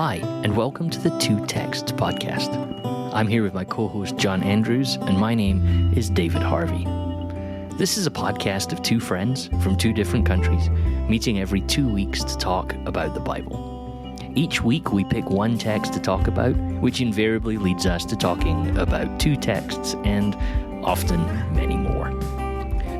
Hi, and welcome to the Two Texts podcast. I'm here with my co-host John Andrews, and my name is David Harvey. This is a podcast of two friends from two different countries, meeting every 2 weeks to talk about the Bible. Each week we pick one text to talk about, which invariably leads us to talking about two texts and often many more.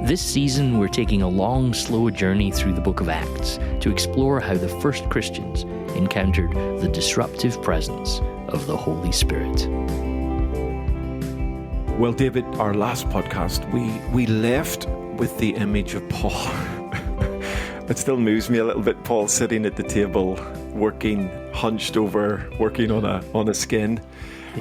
This season, we're taking a long, slow journey through the book of Acts to explore how the first Christians encountered the disruptive presence of the Holy Spirit. Well, David, our last podcast, we left with the image of Paul. It still moves me a little bit, Paul sitting at the table, working, hunched over, working on a skin.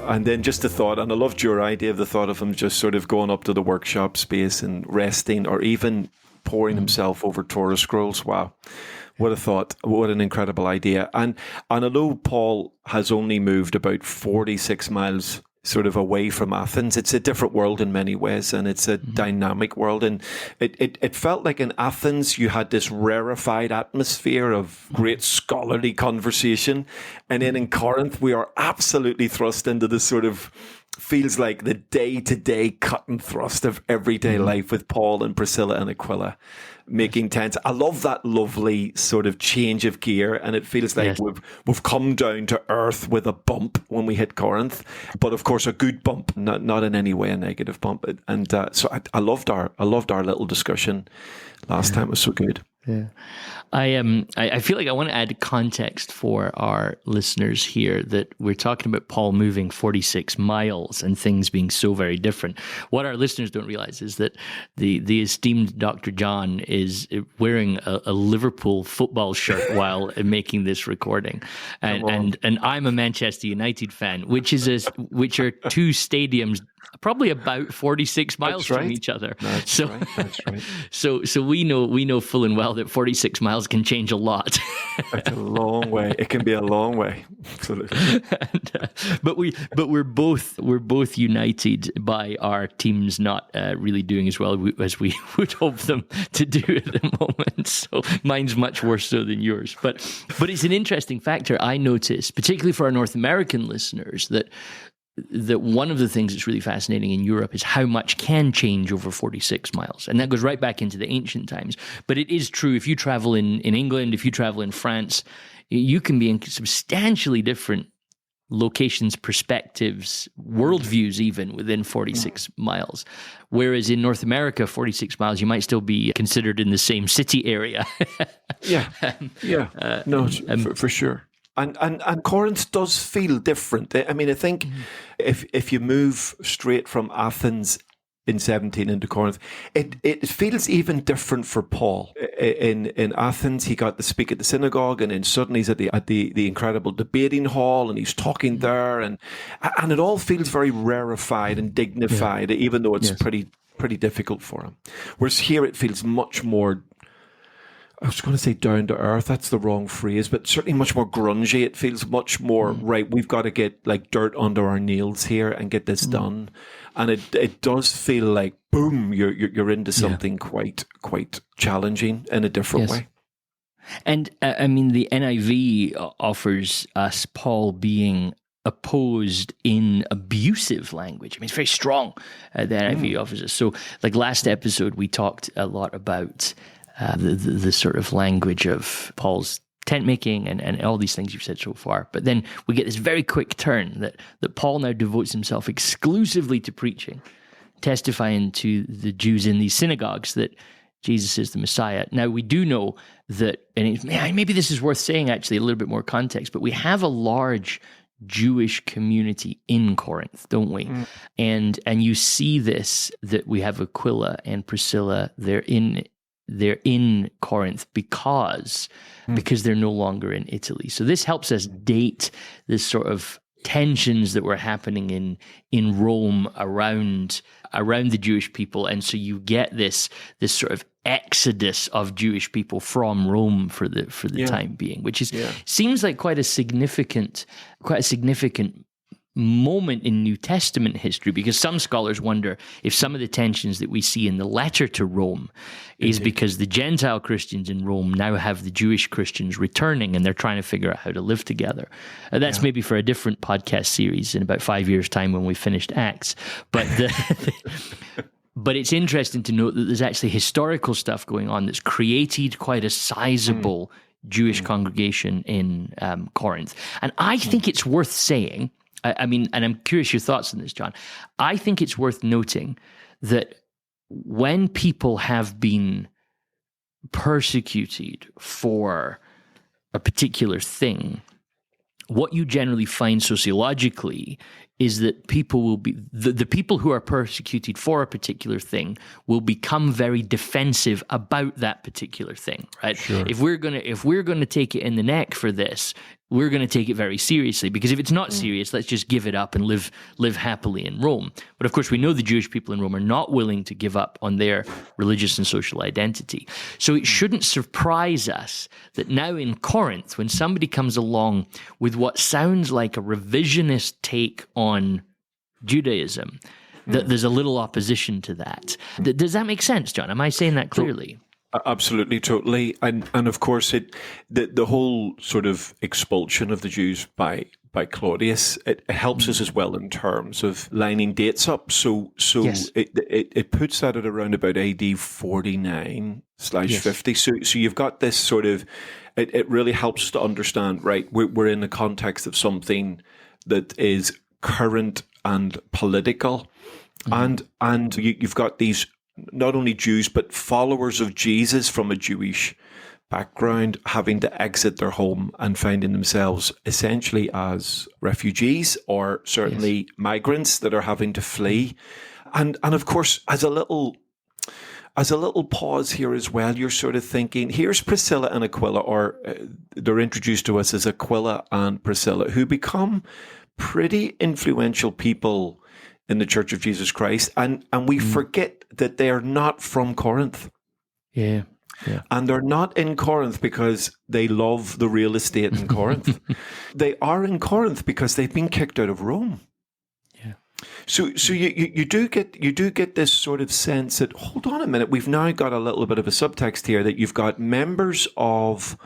And then just the thought, and I loved your idea of the thought of him just sort of going up to the workshop space and resting, or even pouring himself over Torah scrolls. Wow. What a thought. What an incredible idea. And although Paul has only moved about 46 miles sort of away from Athens, it's a different world in many ways, and it's a dynamic world. And it felt like in Athens you had this rarefied atmosphere of great scholarly conversation, and then in Corinth we are absolutely thrust into this sort of feels like the day-to-day cut and thrust of everyday life with Paul and Priscilla and Aquila making tents. I love that lovely sort of change of gear, and it feels like we've come down to earth with a bump when we hit Corinth, but of course a good bump, not in any way a negative bump. And so I loved our little discussion last time. It was so good. Yeah, I feel like I want to add context for our listeners here that we're talking about Paul moving 46 miles and things being so very different. What our listeners don't realize is that the esteemed Dr. John is wearing a Liverpool football shirt while making this recording, and I'm a Manchester United fan, which are two stadiums probably about 46 miles from each other. That's right. So we know full and well that 46 miles can change a lot. It's a long way. It can be a long way. Absolutely. But we're both united by our teams not really doing as well as we would hope them to do at the moment. So mine's much worse so than yours. But it's an interesting factor I notice, particularly for our North American listeners, that one of the things that's really fascinating in Europe is how much can change over 46 miles. And that goes right back into the ancient times. But it is true, if you travel in England, if you travel in France, you can be in substantially different locations, perspectives, worldviews even within 46 miles. Whereas in North America, 46 miles, you might still be considered in the same city area. For sure. And Corinth does feel different. I mean, I think if you move straight from Athens in 17 into Corinth, it feels even different for Paul. In Athens, he got to speak at the synagogue, and then suddenly he's at the incredible debating hall, and he's talking there, and it all feels very rarefied and dignified, even though it's pretty difficult for him. Whereas here, it feels much more, I was going to say down to earth. That's the wrong phrase, but certainly much more grungy. It feels much more right. We've got to get like dirt under our nails here and get this done. And it does feel like boom, you're into something quite challenging in a different way. And I mean, the NIV offers us Paul being opposed in abusive language. I mean, it's very strong. The NIV offers us. So, like last episode, we talked a lot about the sort of language of Paul's tent making and all these things you've said so far. But then we get this very quick turn that Paul now devotes himself exclusively to preaching, testifying to the Jews in these synagogues that Jesus is the Messiah. Now, we do know that, and maybe this is worth saying actually, a little bit more context, but we have a large Jewish community in Corinth, don't we? And you see this, that we have Aquila and Priscilla, they're in Corinth because they're no longer in Italy. So this helps us date this sort of tensions that were happening in Rome around the Jewish people, and so you get this sort of exodus of Jewish people from Rome for the time being, which is seems like quite a significant moment in New Testament history, because some scholars wonder if some of the tensions that we see in the letter to Rome is because the Gentile Christians in Rome now have the Jewish Christians returning and they're trying to figure out how to live together. That's maybe for a different podcast series in about 5 years' time when we've finished Acts. But but it's interesting to note that there's actually historical stuff going on that's created quite a sizable Jewish congregation in Corinth. And I think it's worth saying, I mean, and I'm curious your thoughts on this, John. I think it's worth noting that when people have been persecuted for a particular thing, what you generally find sociologically is that people will be, the people who are persecuted for a particular thing will become very defensive about that particular thing, right? Sure. If we're gonna take it in the neck for this, we're going to take it very seriously, because if it's not serious, let's just give it up and live happily in Rome. But of course, we know the Jewish people in Rome are not willing to give up on their religious and social identity. So it shouldn't surprise us that now in Corinth, when somebody comes along with what sounds like a revisionist take on Judaism, that there's a little opposition to that. Does that make sense, John? Am I saying that clearly? Absolutely, totally, and of course the whole sort of expulsion of the Jews by Claudius, it helps us as well in terms of lining dates up. So yes. it puts that at around about AD 49/50. So you've got this sort of, it really helps us to understand, right? We're in the context of something that is current and political, and you've got these, not only Jews, but followers of Jesus from a Jewish background having to exit their home and finding themselves essentially as refugees, or certainly migrants that are having to flee. And of course, as a little pause here as well, you're sort of thinking, here's Priscilla and Aquila, or they're introduced to us as Aquila and Priscilla, who become pretty influential people in the Church of Jesus Christ, and we forget that they are not from Corinth. Yeah. And they're not in Corinth because they love the real estate in Corinth. They are in Corinth because they've been kicked out of Rome. Yeah. So you do get this sort of sense that, hold on a minute, we've now got a little bit of a subtext here, that you've got members of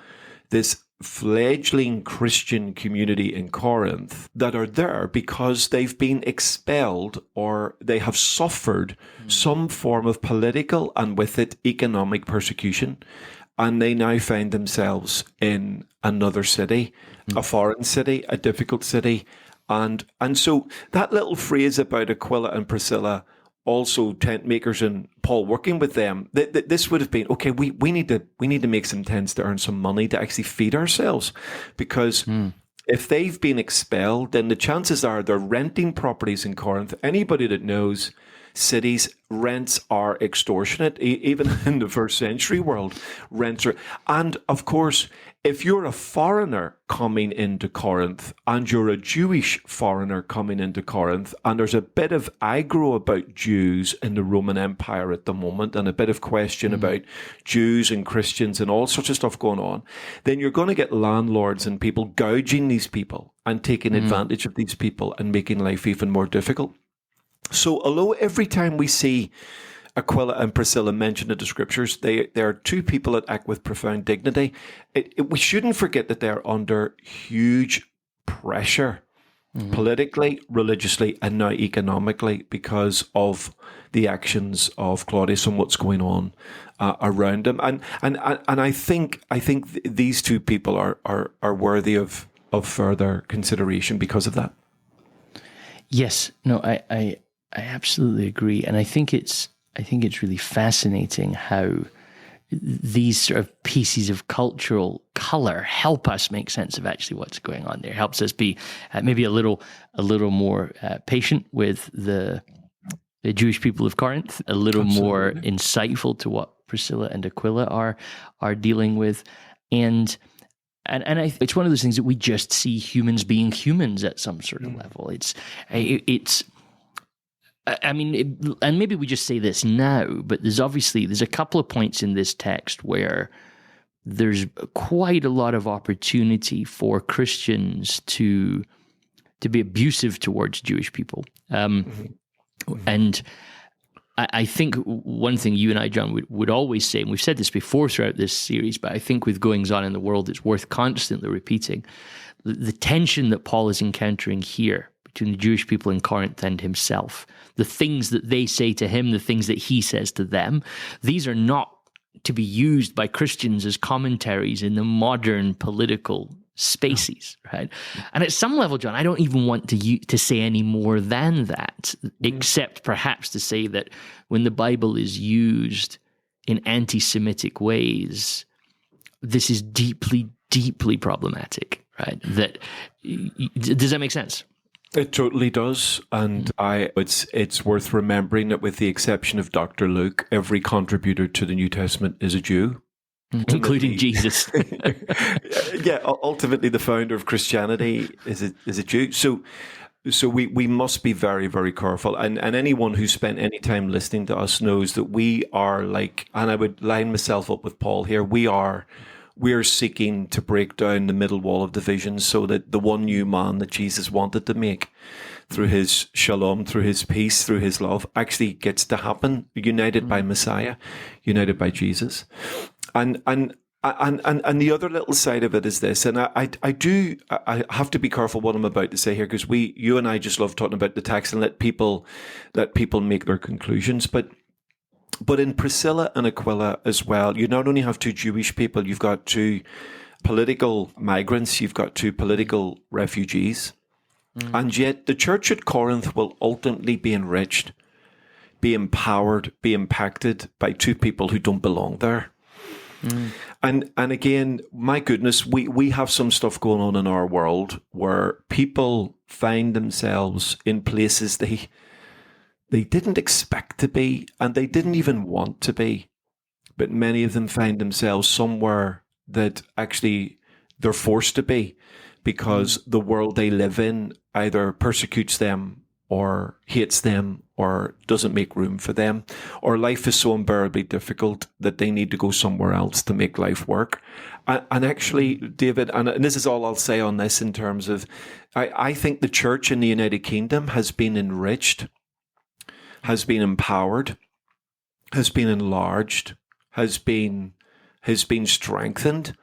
this fledgling Christian community in Corinth that are there because they've been expelled, or they have suffered some form of political and with it economic persecution, and they now find themselves in another city, a foreign city, a difficult city, and so that little phrase about Aquila and Priscilla, also tent makers, and Paul working with them, this would have been, okay, we need to make some tents to earn some money to actually feed ourselves, because if they've been expelled, then the chances are they're renting properties in Corinth. Anybody that knows cities, rents are extortionate, even in the first century world, rents are, and of course, if you're a foreigner coming into Corinth, and you're a Jewish foreigner coming into Corinth, and there's a bit of aggro about Jews in the Roman Empire at the moment, and a bit of question about Jews and Christians and all sorts of stuff going on, then you're going to get landlords and people gouging these people and taking advantage of these people and making life even more difficult. So although every time we see Aquila and Priscilla mentioned in the scriptures, they are two people that act with profound dignity, we shouldn't forget that they're under huge pressure, politically, religiously, and now economically, because of the actions of Claudius and what's going on around them. And I think these two people are worthy of further consideration because of that. Yes, no, I absolutely agree, and I think it's really fascinating how these sort of pieces of cultural color help us make sense of actually what's going on there. Helps us be maybe a little more patient with the Jewish people of Corinth, a little more insightful to what Priscilla and Aquila are dealing with, and it's one of those things that we just see humans being humans at some sort of level. And maybe we just say this now, but there's a couple of points in this text where there's quite a lot of opportunity for Christians to to be abusive towards Jewish people. And I think one thing you and I, John, would always say, and we've said this before throughout this series, but I think with goings on in the world, it's worth constantly repeating, the tension that Paul is encountering here between the Jewish people in Corinth and himself, the things that they say to him, the things that he says to them, these are not to be used by Christians as commentaries in the modern political spaces, right? And at some level, John, I don't even want to say any more than that, except perhaps to say that when the Bible is used in anti-Semitic ways, this is deeply, deeply problematic, right? Does that make sense? It totally does, and it's worth remembering that with the exception of Dr. Luke, every contributor to the New Testament is a Jew. Including Jesus. Yeah, ultimately the founder of Christianity is a Jew. So we must be very, very careful. And anyone who spent any time listening to us knows that we are like, and I would line myself up with Paul here, we are seeking to break down the middle wall of division so that the one new man that Jesus wanted to make through his shalom, through his peace, through his love, actually gets to happen, united by Messiah, united by Jesus. And the other little side of it is this, and I have to be careful what I'm about to say here, because you and I just love talking about the text and let people make their conclusions. But in Priscilla and Aquila as well, you not only have two Jewish people, you've got two political migrants, you've got two political refugees, and yet the church at Corinth will ultimately be enriched, be empowered, be impacted by two people who don't belong there. And again, my goodness, we have some stuff going on in our world where people find themselves in places they didn't expect to be, and they didn't even want to be. But many of them find themselves somewhere that actually they're forced to be because the world they live in either persecutes them or hates them, or doesn't make room for them, or life is so unbearably difficult that they need to go somewhere else to make life work. And actually, David, and this is all I'll say on this in terms of, I think the church in the United Kingdom has been enriched, has been empowered, has been enlarged, has been strengthened,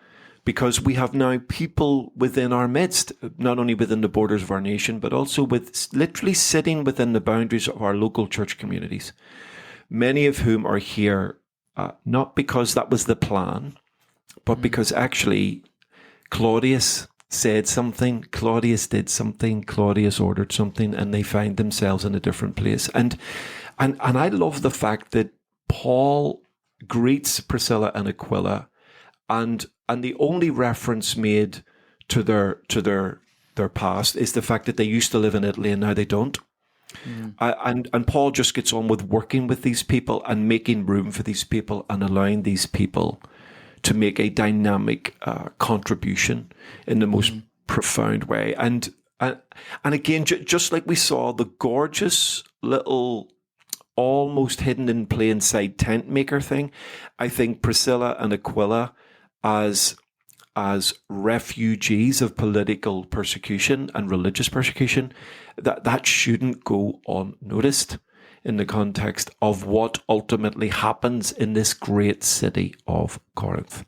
because we have now people within our midst, not only within the borders of our nation, but also literally sitting within the boundaries of our local church communities, many of whom are here not because that was the plan, but because actually Claudius said something, Claudius did something, Claudius ordered something, and they find themselves in a different place. And I love the fact that Paul greets Priscilla and Aquila, and the only reference made to their past is the fact that they used to live in Italy and now they don't. And Paul just gets on with working with these people and making room for these people and allowing these people to make a dynamic contribution in the most profound way. And again, just like we saw the gorgeous little almost hidden in plain sight tent maker thing, I think Priscilla and Aquila as refugees of political persecution and religious persecution, that shouldn't go unnoticed in the context of what ultimately happens in this great city of Corinth.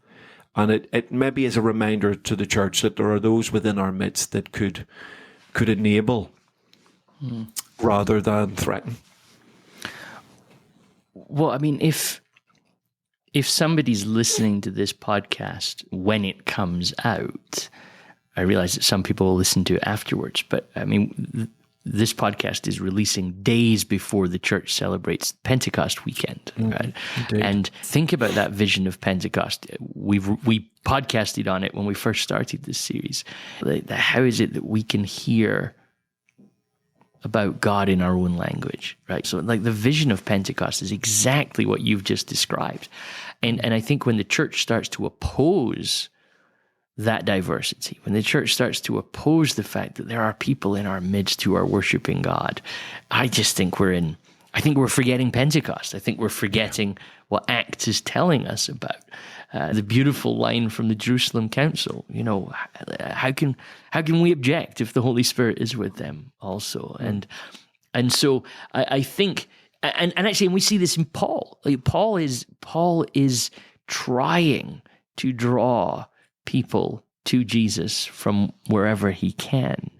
And it maybe is a reminder to the church that there are those within our midst that could enable rather than threaten. Well, I mean, if somebody's listening to this podcast when it comes out, I realize that some people will listen to it afterwards, but I mean, this podcast is releasing days before the church celebrates Pentecost weekend, right? Indeed. And think about that vision of Pentecost. We podcasted on it when we first started this series. How is it that we can hear about God in our own language, right? So like the vision of Pentecost is exactly what you've just described. And I think when the church starts to oppose that diversity, when the church starts to oppose the fact that there are people in our midst who are worshiping God, I think we're forgetting Pentecost. I think we're forgetting what Acts is telling us about. The beautiful line from the Jerusalem Council, how can we object if the Holy Spirit is with them also? And so I think, and actually, and we see this in Paul. Like, Paul is trying to draw people to Jesus from wherever he can.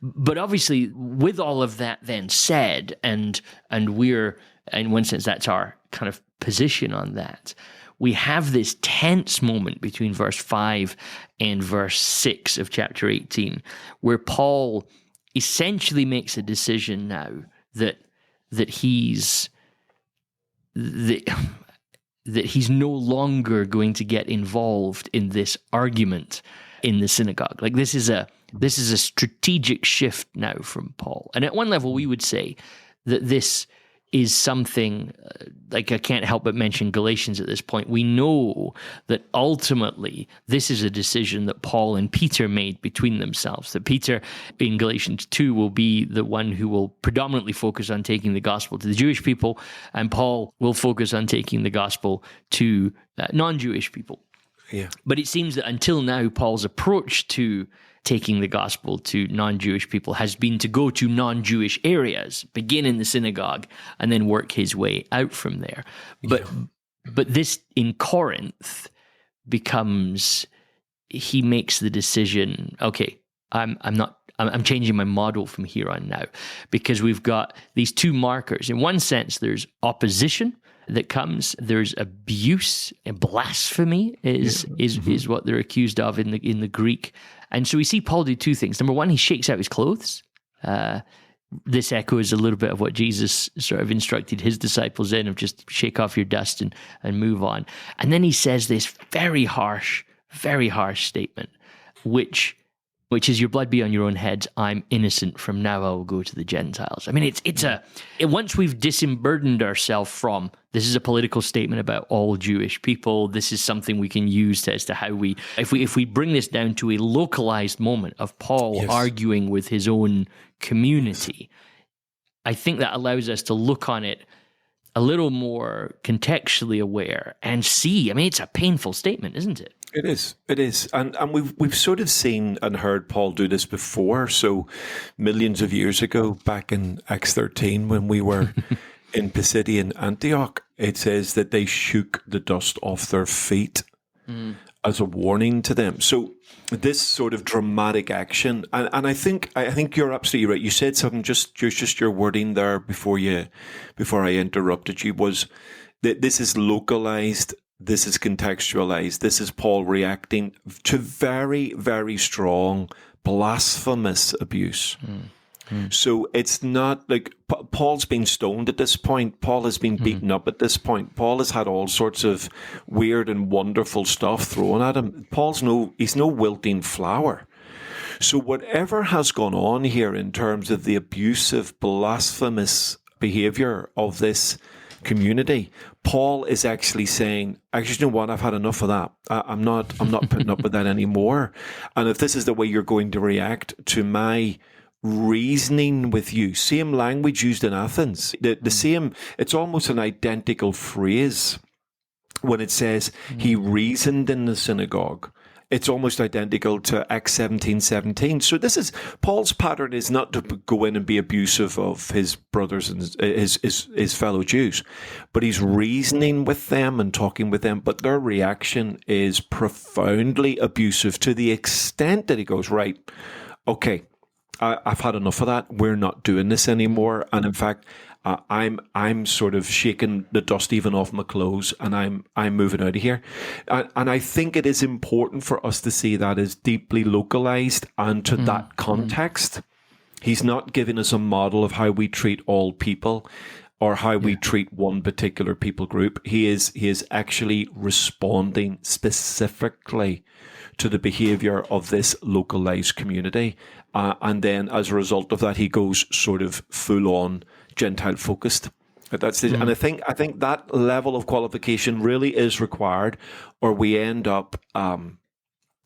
But obviously, with all of that then said, and we're, in one sense, that's our kind of position on that, we have this tense moment between verse 5 and verse 6 of chapter 18, where Paul essentially makes a decision now that he's no longer going to get involved in this argument in the synagogue. Like, this is a strategic shift now from Paul. And at one level, we would say that this is something, like, I can't help but mention Galatians at this point. We know that ultimately this is a decision that Paul and Peter made between themselves, that Peter in Galatians 2 will be the one who will predominantly focus on taking the gospel to the Jewish people, and Paul will focus on taking the gospel to non-Jewish people. Yeah. But it seems that until now, Paul's approach to taking the gospel to non-Jewish people has been to go to non-Jewish areas, begin in the synagogue, and then work his way out from there. But this in Corinth becomes, he makes the decision, okay, I'm changing my model from here on now, because we've got these two markers. In one sense, there's opposition that comes. There's abuse and blasphemy is what they're accused of in the Greek. And so we see Paul do two things. Number one, he shakes out his clothes. This echoes a little bit of what Jesus sort of instructed his disciples in, of just shake off your dust and move on. And then he says this very harsh statement, which is, your blood be on your own heads. I'm innocent. From now I will go to the Gentiles. I mean, once we've disemburdened ourselves from, this is a political statement about all Jewish people, this is something we can use as to how we, if we bring this down to a localized moment of Paul arguing with his own community, I think that allows us to look on it a little more contextually aware and see. I mean, it's a painful statement, isn't it? It is, and we've sort of seen and heard Paul do this before. So, millions of years ago, back in Acts 13, when we were in Pisidian Antioch, it says that they shook the dust off their feet as a warning to them. So, this sort of dramatic action, and I think you're absolutely right. You said something, just your wording there before I interrupted you, was that this is localized. This is contextualized. This is Paul reacting to very, very strong, blasphemous abuse. So it's not like Paul's been stoned at this point. Paul has been beaten up at this point. Paul has had all sorts of weird and wonderful stuff thrown at him. He's no wilting flower. So whatever has gone on here in terms of the abusive, blasphemous behavior of this community, Paul is actually saying, actually, you know what? I've had enough of that. I'm not putting up with that anymore. And if this is the way you're going to react to my reasoning with you, same language used in Athens, the same, it's almost an identical phrase when it says he reasoned in the synagogue. It's almost identical to Acts 17:17. So this is, Paul's pattern is not to go in and be abusive of his brothers and his fellow Jews, but he's reasoning with them and talking with them, but their reaction is profoundly abusive, to the extent that he goes, right, okay, I've had enough of that. We're not doing this anymore. And in fact, I'm sort of shaking the dust even off my clothes, and I'm moving out of here. And I think it is important for us to see that as deeply localized and to that context. He's not giving us a model of how we treat all people or how we treat one particular people group. He is actually responding specifically to the behavior of this localized community. And then as a result of that, he goes sort of full on Gentile focused. That's it. And I think that level of qualification really is required, or we end up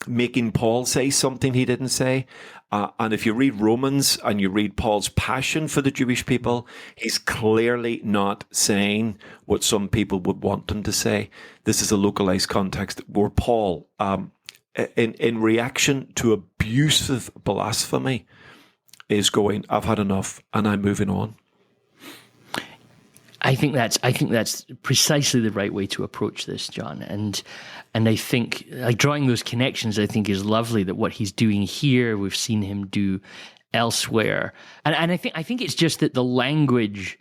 making Paul say something he didn't say. And if you read Romans and you read Paul's passion for the Jewish people, he's clearly not saying what some people would want him to say. This is a localized context where Paul, in reaction to abusive blasphemy, is going, I've had enough and I'm moving on. I think that's precisely the right way to approach this, John. And I think, like, drawing those connections, I think is lovely. That what he's doing here, we've seen him do elsewhere. And I think it's just that the language.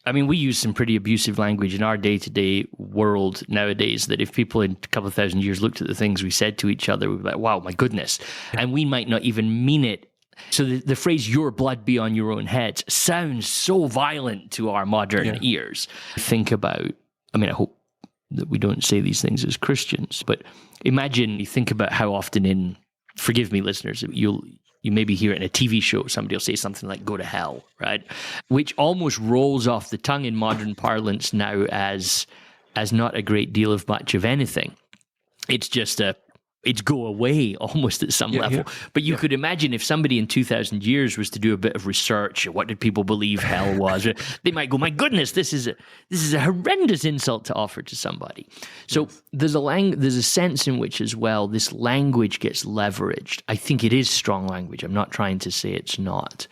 I mean, we use some pretty abusive language in our day-to-day world nowadays. That if people in a couple of thousand years looked at the things we said to each other, we'd be like, "Wow, my goodness!" And we might not even mean it. So the phrase "your blood be on your own heads" sounds so violent to our modern ears. Think about, I mean, I hope that we don't say these things as Christians, but imagine, you think about how often forgive me listeners, you maybe hear it in a TV show, somebody will say something like "go to hell," right? Which almost rolls off the tongue in modern parlance now as not a great deal of much of anything. It's just it's go away almost at some level. But you could imagine if somebody in 2,000 years was to do a bit of research, what did people believe hell was? They might go, my goodness, this is a horrendous insult to offer to somebody. So there's a sense in which as well, this language gets leveraged. I think it is strong language. I'm not trying to say it's not.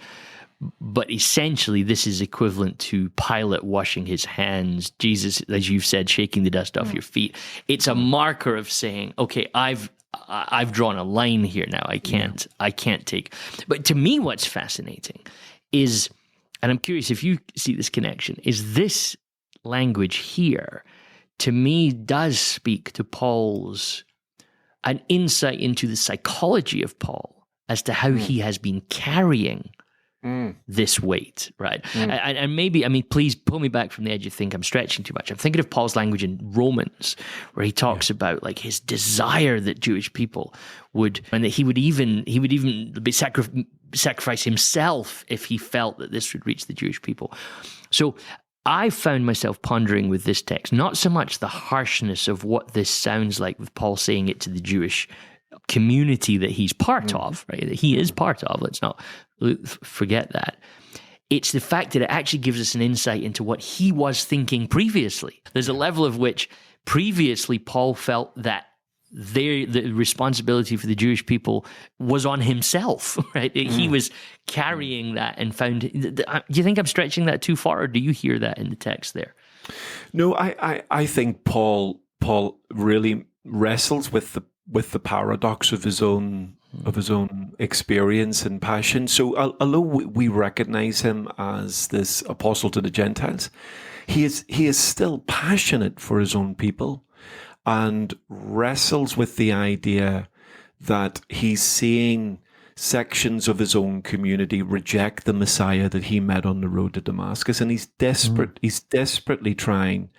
But essentially, this is equivalent to Pilate washing his hands, Jesus, as you've said, shaking the dust off your feet. It's a marker of saying, okay, I've drawn a line here now. I can't take. But to me, what's fascinating is, and I'm curious if you see this connection, is this language here, to me, does speak to Paul's, an insight into the psychology of Paul as to how he has been carrying this weight, right? And maybe, I mean, please pull me back from the edge if you think I'm stretching too much. I'm thinking of Paul's language in Romans, where he talks about like his desire that Jewish people would, and that he would even be sacrifice himself if he felt that this would reach the Jewish people. So I found myself pondering with this text, not so much the harshness of what this sounds like with Paul saying it to the Jewish community that he's part of, right? That he is part of. Let's not forget that. It's the fact that it actually gives us an insight into what he was thinking previously. There's a level of which previously Paul felt that the responsibility for the Jewish people was on himself, right? He was carrying that and found. Do you think I'm stretching that too far, or do you hear that in the text there? No, I think Paul really wrestles with the paradox of his own experience and passion. So although we recognize him as this apostle to the Gentiles, he is still passionate for his own people and wrestles with the idea that he's seeing sections of his own community reject the Messiah that he met on the road to Damascus, and he's desperate. He's desperately trying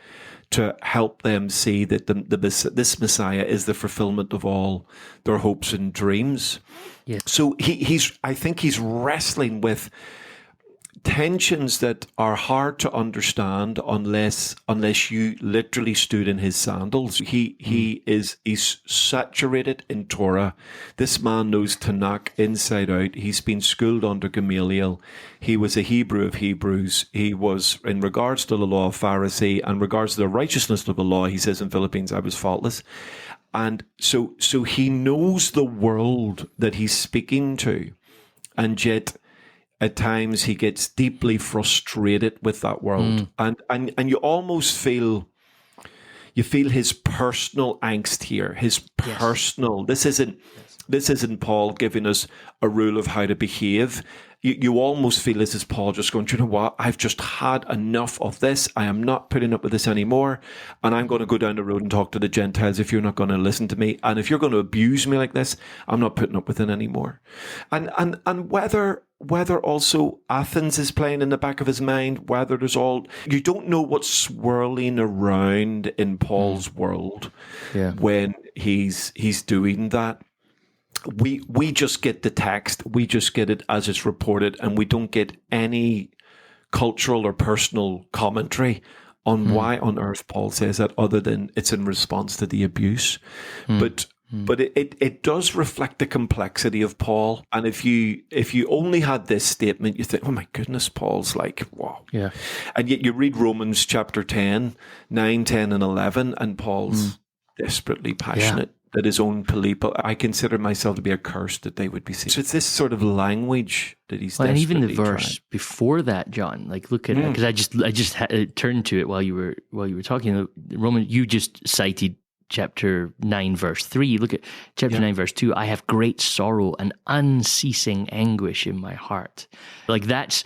to help them see that this Messiah is the fulfillment of all their hopes and dreams. Yes. So I think he's wrestling with tensions that are hard to understand unless you literally stood in his sandals. He's saturated in Torah. This man knows Tanakh inside out. He's been schooled under Gamaliel. He was a Hebrew of Hebrews. He was, in regards to the law, a Pharisee, and regards to the righteousness of the law, he says in Philippians, I was faultless. And so he knows the world that he's speaking to, and yet at times he gets deeply frustrated with that world. And you almost feel his personal angst here, his personal. This isn't Paul giving us a rule of how to behave. You almost feel this is Paul just going, do you know what? I've just had enough of this. I am not putting up with this anymore. And I'm going to go down the road and talk to the Gentiles if you're not going to listen to me. And if you're going to abuse me like this, I'm not putting up with it anymore. And whether also Athens is playing in the back of his mind, whether you don't know what's swirling around in Paul's world when he's doing that. We just get the text, we just get it as it's reported, and we don't get any cultural or personal commentary on why on earth Paul says that, other than it's in response to the abuse. But But it does reflect the complexity of Paul. And if you only had this statement, you think, oh my goodness, Paul's like, wow. Yeah. And yet you read Romans chapter 10, 9, 10, and 11, and Paul's desperately passionate that his own people, I consider myself to be accursed that they would be saved. So it's this sort of language that he's and even the desperately verse before that, John, like look at it, because I just turned to it while you were talking. Roman, you just cited chapter 9, verse 3. Look at chapter 9, verse 2. I have great sorrow and unceasing anguish in my heart. Like that's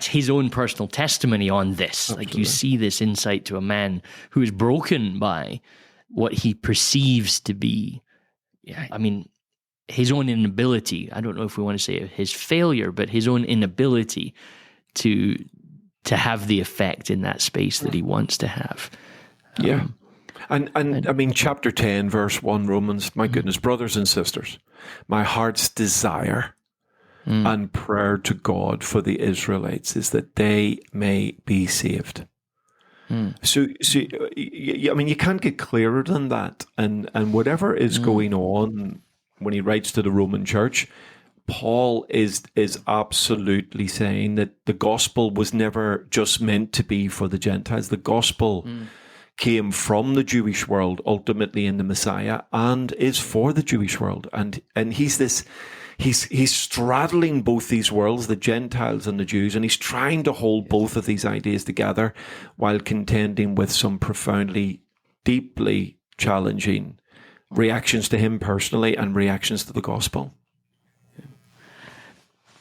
his own personal testimony on this. Absolutely. Like you see this insight to a man who is broken by what he perceives to be, I mean, his own inability. I don't know if we want to say his failure, but his own inability to have the effect in that space that he wants to have. And I mean, chapter 10, verse 1, Romans, my goodness, brothers and sisters, my heart's desire and prayer to God for the Israelites is that they may be saved. So, I mean, you can't get clearer than that. And whatever is going on when he writes to the Roman church, Paul is absolutely saying that the gospel was never just meant to be for the Gentiles. The gospel came from the Jewish world, ultimately in the Messiah, and is for the Jewish world. And he's straddling both these worlds, the Gentiles and the Jews, and he's trying to hold both of these ideas together while contending with some profoundly, deeply challenging reactions to him personally and reactions to the gospel.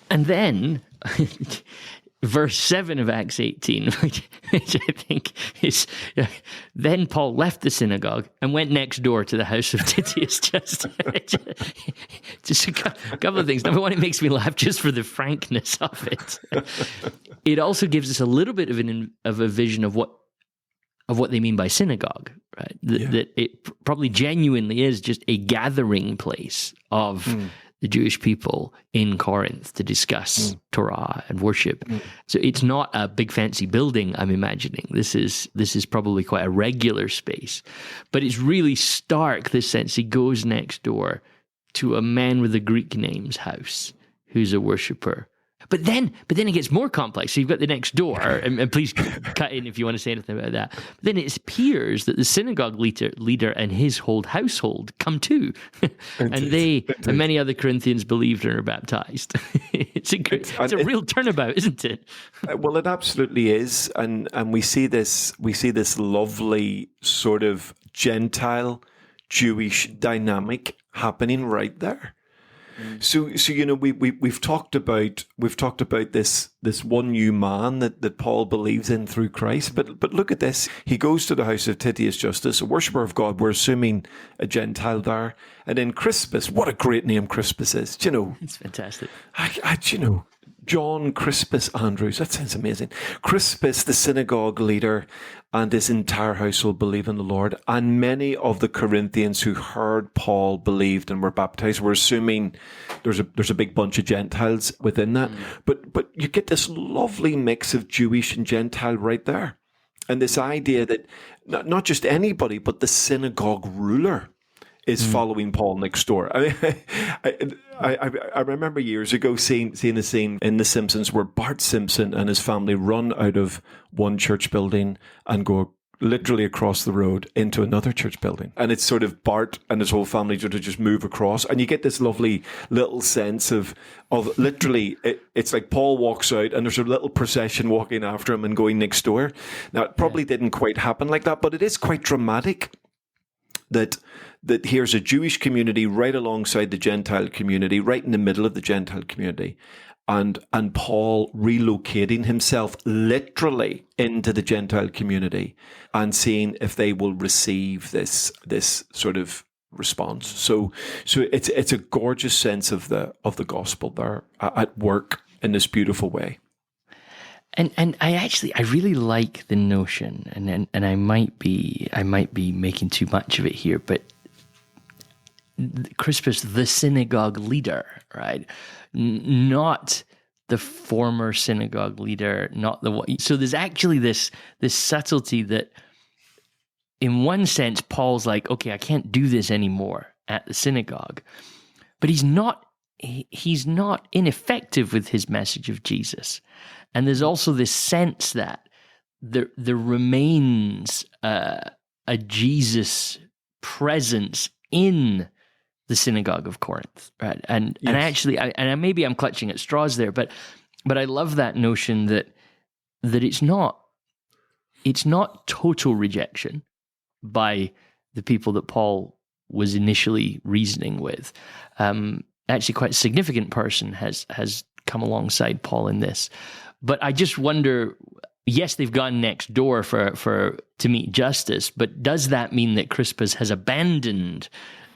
And then verse 7 of Acts 18, which I think is, then Paul left the synagogue and went next door to the house of Titius. Just a couple of things. Number one, it makes me laugh just for the frankness of it. It also gives us a little bit of a vision of what they mean by synagogue, right? That it probably genuinely is just a gathering place of the Jewish people in Corinth to discuss Torah and worship. So it's not a big fancy building, I'm imagining. This is probably quite a regular space. But it's really stark, this sense. He goes next door to a man with a Greek name's house who's a worshiper. But then it gets more complex. So you've got the next door, and please cut in if you want to say anything about that. But then it appears that the synagogue leader and his whole household come too, and many other Corinthians believed and are baptized. It's a real turnabout, isn't it? Well, it absolutely is, and we see this lovely sort of Gentile Jewish dynamic happening right there. So you know, we've talked about this one new man that Paul believes in through Christ, but look at this. He goes to the house of Titius Justus, a worshipper of God. We're assuming a Gentile there, and then Crispus. What a great name Crispus is! Do you know, it's fantastic. You know, John Crispus Andrews. That sounds amazing. Crispus, the synagogue leader, and his entire household believe in the Lord. And many of the Corinthians who heard Paul believed and were baptized. We're assuming there's a big bunch of Gentiles within that. But you get this lovely mix of Jewish and Gentile right there. And this idea that not just anybody, but the synagogue ruler is following Paul next door. I remember years ago seeing a scene in The Simpsons where Bart Simpson and his family run out of one church building and go literally across the road into another church building. And it's sort of Bart and his whole family sort of just move across. And you get this lovely little sense of literally, it's like Paul walks out and there's a little procession walking after him and going next door. Now, it probably didn't quite happen like that, but it is quite dramatic that here's a Jewish community right alongside the Gentile community, right in the middle of the Gentile community, and Paul relocating himself literally into the Gentile community and seeing if they will receive this sort of response. So it's a gorgeous sense of the gospel there at work in this beautiful way. And I really like the notion, and I might be making too much of it here, but Crispus, the synagogue leader, right? Not the former synagogue leader, not the one. So there's actually this subtlety that, in one sense, Paul's like, okay, I can't do this anymore, at the synagogue. But he's not ineffective with his message of Jesus. And there's also this sense that there remains a Jesus presence in the synagogue of Corinth, right? And actually, maybe I'm clutching at straws there, but I love that notion that it's not total rejection by the people that Paul was initially reasoning with. Actually, quite a significant person has come alongside Paul in this. But I just wonder, yes, they've gone next door to meet justice, but does that mean that Crispus has abandoned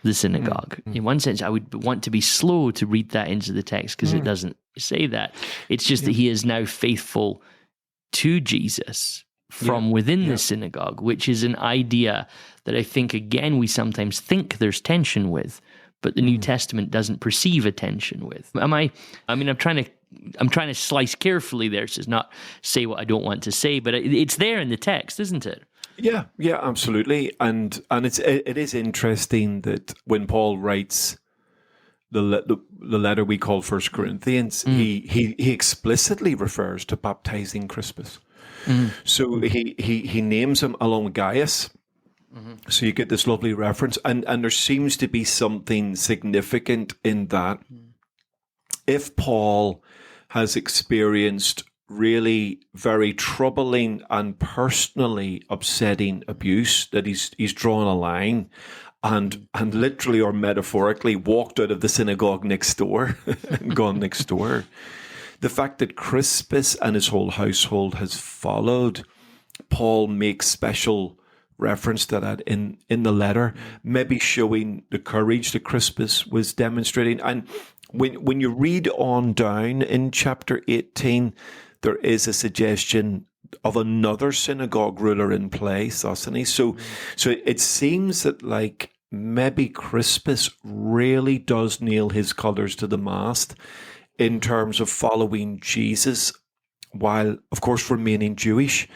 the synagogue? In one sense, I would want to be slow to read that into the text because it doesn't say that. It's just that he is now faithful to Jesus from within the synagogue, which is an idea that I think, again, we sometimes think there's tension with, but the New Testament doesn't perceive a tension with. I'm trying to slice carefully there so as not say what I don't want to say, but it's there in the text, isn't it? Yeah, absolutely. And it is interesting that when Paul writes the letter we call 1 Corinthians, he explicitly refers to baptizing Crispus. So he names him along with Gaius. So you get this lovely reference, and there seems to be something significant in that. If Paul has experienced really very troubling and personally upsetting abuse, that he's drawn a line and literally or metaphorically walked out of the synagogue next door and gone next door. The fact that Crispus and his whole household has followed, Paul makes special reference to that in the letter, maybe showing the courage that Crispus was demonstrating. And when you read on down in chapter 18, there is a suggestion of another synagogue ruler in play, Sosthenes. So it seems that like maybe Crispus really does nail his colours to the mast in terms of following Jesus, while of course remaining Jewish.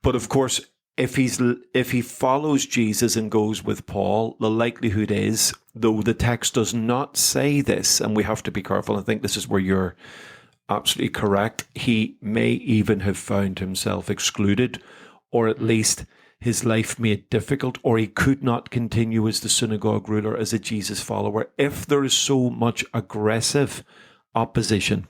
But of course, if he follows Jesus and goes with Paul, the likelihood is, though the text does not say this, and we have to be careful, I think this is where you're absolutely correct, he may even have found himself excluded, or at least his life made difficult, or he could not continue as the synagogue ruler, as a Jesus follower, if there is so much aggressive opposition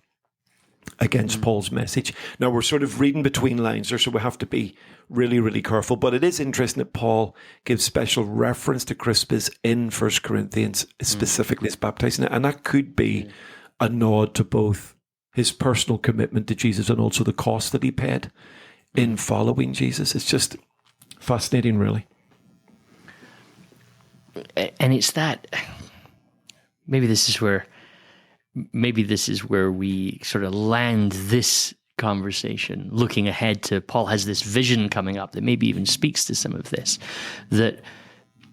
against Paul's message. Now, we're sort of reading between lines there, so we have to be really, really careful. But it is interesting that Paul gives special reference to Crispus in 1 Corinthians, specifically as baptizing it. And that could be a nod to both his personal commitment to Jesus and also the cost that he paid in following Jesus. It's just fascinating, really. And it's that, maybe this is where we sort of land this conversation, looking ahead to Paul has this vision coming up that maybe even speaks to some of this, that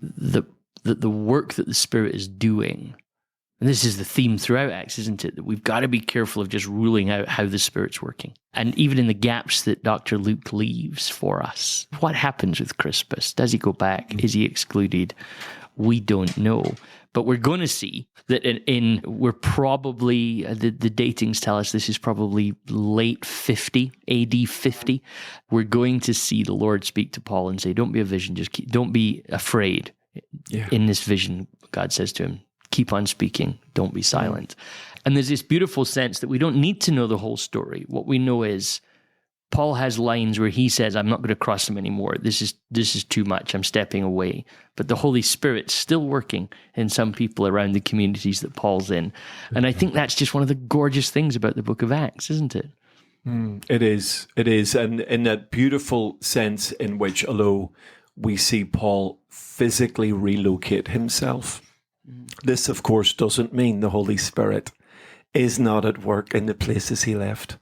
the work that the Spirit is doing, and this is the theme throughout Acts, isn't it? That we've got to be careful of just ruling out how the Spirit's working. And even in the gaps that Dr. Luke leaves for us, what happens with Crispus? Does he go back? Is he excluded? We don't know. But we're going to see that we're probably, the datings tell us this is probably late 50, AD 50. We're going to see the Lord speak to Paul and say, don't be a vision, don't be afraid. Yeah. In this vision, God says to him, keep on speaking, don't be silent. And there's this beautiful sense that we don't need to know the whole story. What we know is Paul has lines where he says, I'm not going to cross them anymore. This is too much. I'm stepping away. But the Holy Spirit's still working in some people around the communities that Paul's in. And I think that's just one of the gorgeous things about the book of Acts, isn't it? It is. And in that beautiful sense in which, although we see Paul physically relocate himself, this, of course, doesn't mean the Holy Spirit is not at work in the places he left,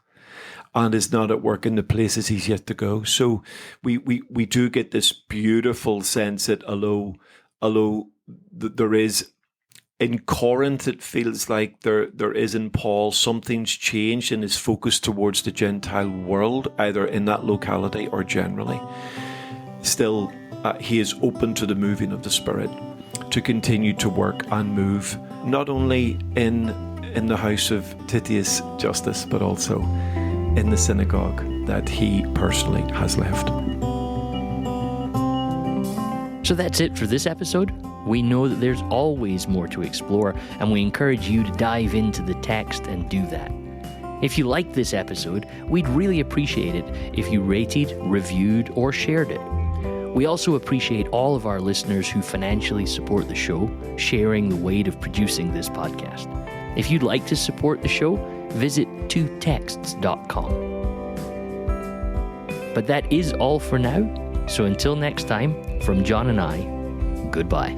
and is not at work in the places he's yet to go. So we do get this beautiful sense that although there is, in Corinth, it feels like there is in Paul, something's changed in his focus towards the Gentile world, either in that locality or generally. Still, he is open to the moving of the Spirit to continue to work and move, not only in the house of Titius Justus, but also in the synagogue that he personally has left. So that's it for this episode. We know that there's always more to explore, and we encourage you to dive into the text and do that. If you liked this episode, we'd really appreciate it if you rated, reviewed, or shared it. We also appreciate all of our listeners who financially support the show, sharing the weight of producing this podcast. If you'd like to support the show, visit twotexts.com. But that is all for now, so until next time, from John and I, goodbye.